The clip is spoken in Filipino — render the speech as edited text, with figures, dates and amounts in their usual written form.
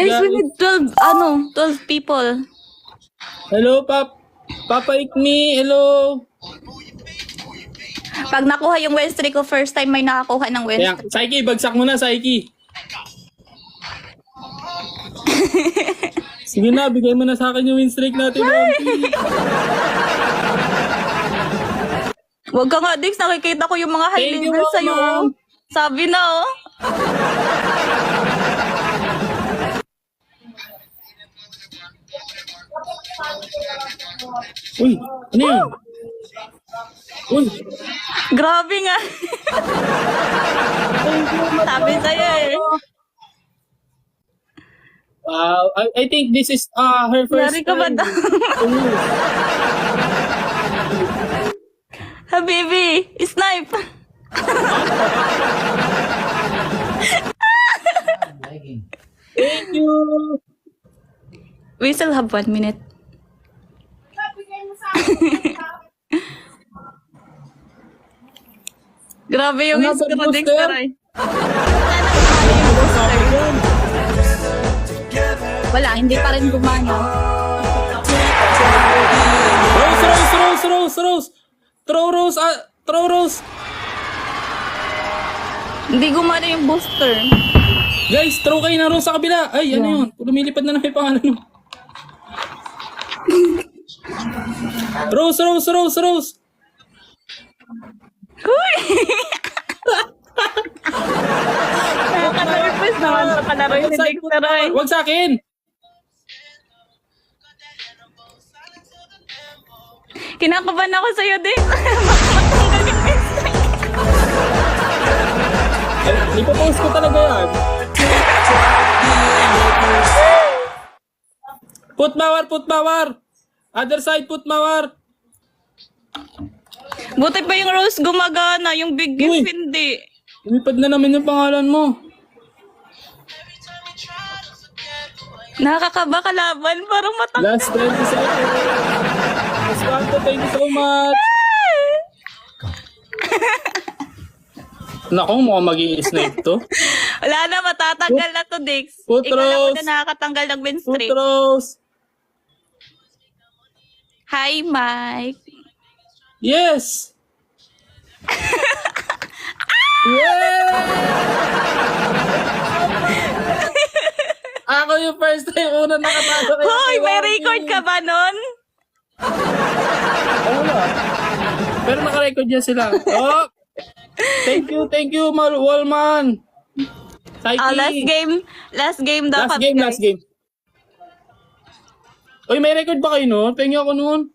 Guys, we need 12, 12 people. Hello, Papa Ikmi, hello. Pag nakuha yung win streak ko, first time may nakakuha ng win Kaya, streak. Saiki, bagsak mo na, Saiki. Sige na, bigay mo na sa akin yung win streak natin. Huwag ka nga, Dix. Nakikita ko yung mga high Thank you, level sa'yo. Ma'am. Sabi na, oh. Uy, ano yun? Uy, Grabe nga. Sabi sa'yo eh. I think this is her first Yari ka ba time. daw? Habibi, snipe. Thank you. We still have 1 minute. Grabe yung Another intro, Dix. booster? Taray. Wala, hindi pa rin gumana. Rose. Throw Rose. Hindi gumana yung booster. Guys, throw kayo na Rose sa kabila. Ay, ano yun? Lumilipad na yung pangalan mo. Rose. Huy! Nakaka-nervous naman sa palaro yung si Dix. Taray. Wag sa akin. Kinakabahan ako sa'yo, Dix. Matanggal yung mistake. Ay, ipopost ko talaga yan. Put mawar. Other side, put mawar. Buti pa yung Rose gumagana, yung big gift Uy. hindi. Lumipad na naman yung pangalan mo. Nakakaba kalaban, parang matanggal. Last 20 seconds. Miss Wanto, thank you so much. Naku, mukhang mag-i-snipe to. Wala na, matatanggal na to, Dix. Put Ikaw lang Rose. muna nakakatanggal ng win Put streak. Rose. Hi, Mike. Yes! Yeah! Ako yung first time una nakatalo kayo. Hoy, may record ka ba nun? Wala. Pero naka-record niya sila. Oh! Thank you, Wallman. Saiki. Last game dapat, Last game. Uy, may record ba kayo noon? Pengi ako noon.